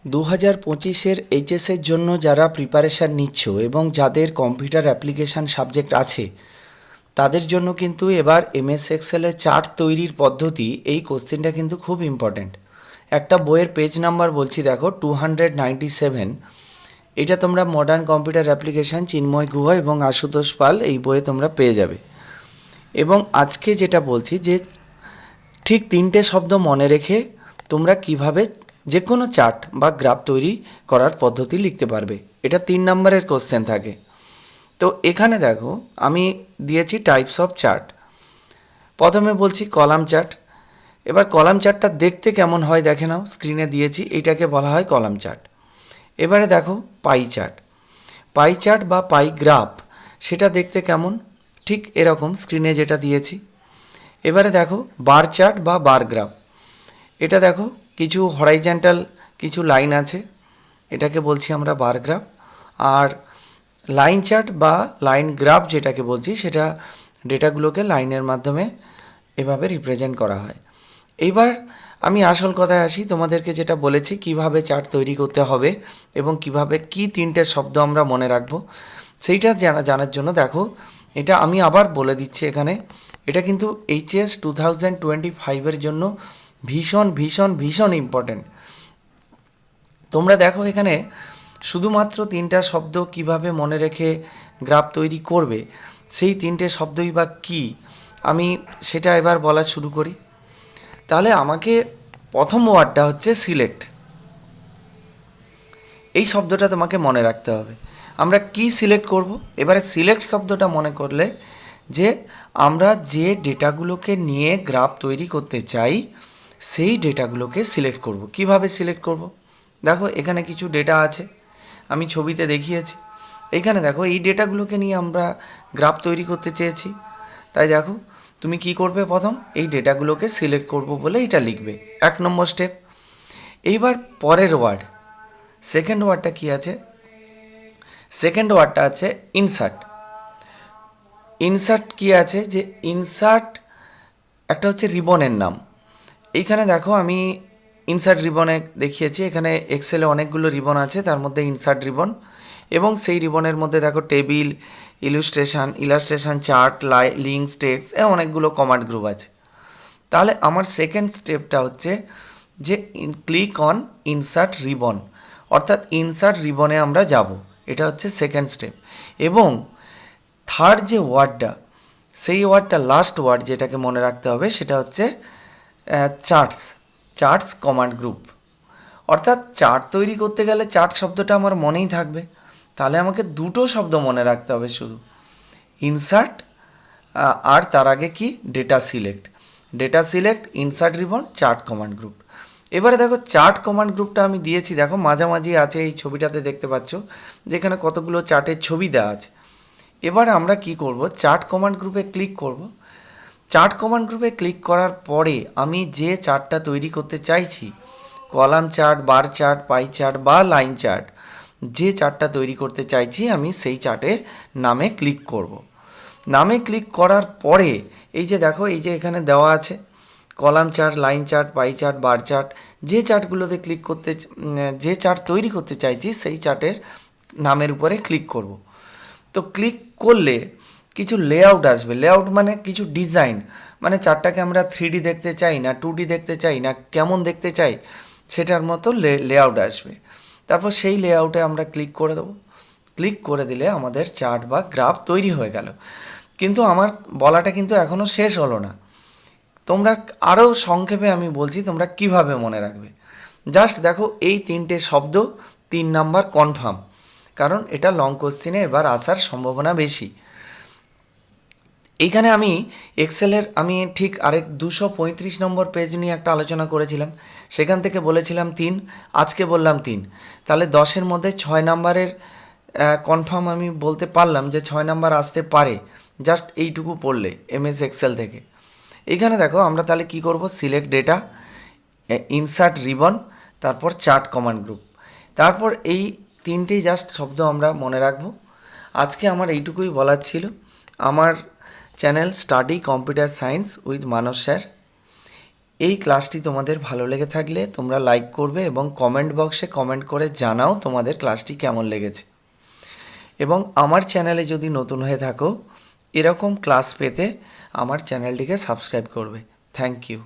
2025-এর এইচএসের জন্য যারা প্রিপারেশান নিচ্ছ এবং যাদের কম্পিউটার অ্যাপ্লিকেশান সাবজেক্ট আছে তাদের জন্য কিন্তু এবার এমএস এক্সেলের চার্ট তৈরির পদ্ধতি এই কোশ্চেনটা কিন্তু খুব ইম্পর্ট্যান্ট। একটা বইয়ের পেজ নাম্বার বলছি, দেখো 297। এটা তোমরা মডার্ন কম্পিউটার অ্যাপ্লিকেশান চিন্ময় গুহ এবং আশুতোষ পাল এই বইয়ে তোমরা পেয়ে যাবে। এবং আজকে যেটা বলছি যে ঠিক 3টে শব্দ মনে রেখে তোমরা কিভাবে যে কোনো চার্ট বা গ্রাফ তৈরি করার পদ্ধতি লিখতে পারবে। এটা 3 নম্বরের কোশ্চেন থাকে। তো এখানে দেখো আমি দিয়েছি টাইপস অফ চার্ট। প্রথমে বলছি কলাম চার্ট। এবার কলাম চার্টটা দেখতে কেমন হয় দেখে নাও, স্ক্রিনে দিয়েছি, এইটাকে বলা হয় কলাম চার্ট। এবারে দেখো পাই চার্ট। পাই চার্ট বা পাই গ্রাফ সেটা দেখতে কেমন, ঠিক এরকম স্ক্রিনে যেটা দিয়েছি। এবারে দেখো বার চার্ট বা বার গ্রাফ। এটা দেখো কিছু হরাইজন্টাল কিছু লাইন আছে, এটাকে বলছি আমরা বার গ্রাফ। আর লাইন চার্ট বা লাইন গ্রাফ যেটাকে বলছি সেটা ডেটাগুলোকে লাইনের মাধ্যমে এভাবে রিপ্রেজেন্ট করা হয়। এইবার আমি আসল কথায় আসি, তোমাদেরকে যেটা বলেছি কিভাবে চার্ট তৈরি করতে হবে এবং কিভাবে কি 3টে শব্দ আমরা মনে রাখবো সেইটা জানার জন্য দেখো এটা আমি আবার বলে দিচ্ছি এখানে। এটা কিন্তু এইচএস 2025-এর জন্য ভীষণ ভীষণ ভীষণ ইম্পর্ট্যান্ট। তোমরা দেখো এখানে শুধুমাত্র 3টা শব্দ কিভাবে মনে রেখে গ্রাফ তৈরি করবে, সেই 3টে শব্দই বা কী আমি সেটা এবার বলা শুরু করি। তাহলে আমাকে প্রথম ওয়ার্ডটা হচ্ছে সিলেক্ট। এই শব্দটা তোমাকে মনে রাখতে হবে। আমরা কি সিলেক্ট করব? এবারে সিলেক্ট শব্দটা মনে করলে যে আমরা যে ডেটাগুলোকে নিয়ে গ্রাফ তৈরি করতে চাই সেই ডেটাগুলোকে সিলেক্ট করব। কিভাবে সিলেক্ট করব? দেখো এখানে কিছু ডেটা আছে, আমি ছবিতে দেখিয়েছি। এইখানে দেখো এই ডেটাগুলোকে নিয়ে আমরা গ্রাফ তৈরি করতে চেয়েছি। তাই দেখো তুমি কি করবে, প্রথম এই ডেটাগুলোকে সিলেক্ট করব বলে এটা লিখবে, 1 নম্বর স্টেপ। এইবার পরের ওয়ার্ড, সেকেন্ড ওয়ার্ডটা কি আছে? সেকেন্ড ওয়ার্ডটা আছে ইনসার্ট। ইনসার্ট কি আছে যে ইনসার্ট একটা হচ্ছে রিবনের নাম। এইখানে দেখো আমি ইনসার্ট রিবনে দেখিয়েছি, এখানে এক্সেলে অনেকগুলো রিবন আছে, তার মধ্যে ইনসার্ট রিবন। এবং সেই রিবনের মধ্যে দেখো table, illustration, chart, links, text, অনেকগুলো কমান্ড গ্রুপ আছে। তাহলে আমার সেকেন্ড স্টেপটা হচ্ছে যে ক্লিক অন ইনসার্ট রিবন, অর্থাৎ ইনসার্ট রিবনে আমরা যাব। এটা হচ্ছে সেকেন্ড স্টেপ। এবং থার্ড যে ওয়ার্ডটা, সেই ওয়ার্ডটা লাস্ট ওয়ার্ড যেটাকে মনে রাখতে হবে সেটা হচ্ছে চার্টস কমান্ড গ্রুপ। অর্থাৎ চার্ট তৈরি করতে গেলে চার্ট শব্দটা আমার মনেই থাকবে, তাহলে আমাকে দুটো শব্দ মনে রাখতে হবে শুধু, ইনসার্ট আর তার আগে কি data select, insert ribbon, chart command group. এবারে দেখো চার্ট কমান্ড গ্রুপটা আমি দিয়েছি, দেখো মাঝামাঝি আছে, এই ছবিটাতে দেখতে পাচ্ছ যেখানে কতগুলো চার্টের ছবি দেওয়া আছে। এবার আমরা কি করব, চার্ট কমান্ড গ্রুপে ক্লিক করব। চার্ট কমান্ড গ্রুপে ক্লিক করার পরে আমি যে চার্টটা তৈরি করতে চাইছি, column chart, bar chart, pie chart বা লাইন চার্ট, যে চার্টটা তৈরি করতে চাইছি আমি সেই চার্টের নামে ক্লিক করব। নামে ক্লিক করার পরে এই যে দেখো এই যে এখানে দেওয়া আছে column chart, line chart, pie chart, bar chart, যে চার্টগুলোতে যে চার্ট তৈরি করতে চাইছি সেই চার্টের নামের উপরে ক্লিক করব। তো ক্লিক করলে কিছু লেআউট আসবে। লেআউট মানে কিছু ডিজাইন, মানে চার্টটাকে আমরা 3D দেখতে চাই না 2D দেখতে চাই না কেমন দেখতে চাই সেটার মতো লেআউট আসবে। তারপর সেই লেআউটে আমরা ক্লিক করে দেবো। ক্লিক করে দিলে আমাদের চার্ট বা গ্রাফ তৈরি হয়ে গেল। কিন্তু আমার বলাটা কিন্তু এখনও শেষ হলো না। তোমরা আরও সংক্ষেপে আমি বলছি তোমরা কিভাবে মনে রাখবে। জাস্ট দেখো এই 3টে শব্দ 3 নাম্বার কনফার্ম, কারণ এটা লং কোশ্চেনে এবার আসার সম্ভাবনা বেশি। এইখানে আমি এক্সেলের আমি ঠিক আরেক 235 নম্বর পেজ নিয়ে একটা আলোচনা করেছিলাম, সেখান থেকে বলেছিলাম 3, আজকে বললাম 3। তাহলে 10-এর মধ্যে 6 নাম্বারের কনফার্ম আমি বলতে পারলাম যে 6 নাম্বার আসতে পারে জাস্ট এইটুকু পড়লে এমএস এক্সেল থেকে। এখানে দেখো আমরা তাহলে কি করব, সিলেক্ট ডেটা, ইনসার্ট রিবন, তারপর চার্ট কমান্ড গ্রুপ, তারপর এই 3টেই জাস্ট শব্দ আমরা মনে রাখবো। আজকে আমার এইটুকুই বলার ছিল। আমার channel study computer science with Manas sir, এই ক্লাসটি তোমাদের ভালো লেগে থাকলে তোমরা লাইক করবে এবং কমেন্ট বক্সে কমেন্ট করে জানাও তোমাদের ক্লাসটি কেমন লেগেছে। এবং আমার চ্যানেলে যদি নতুন হয়ে থাকো এরকম ক্লাস পেতে আমার চ্যানেলটিকে সাবস্ক্রাইব করবে। Thank you.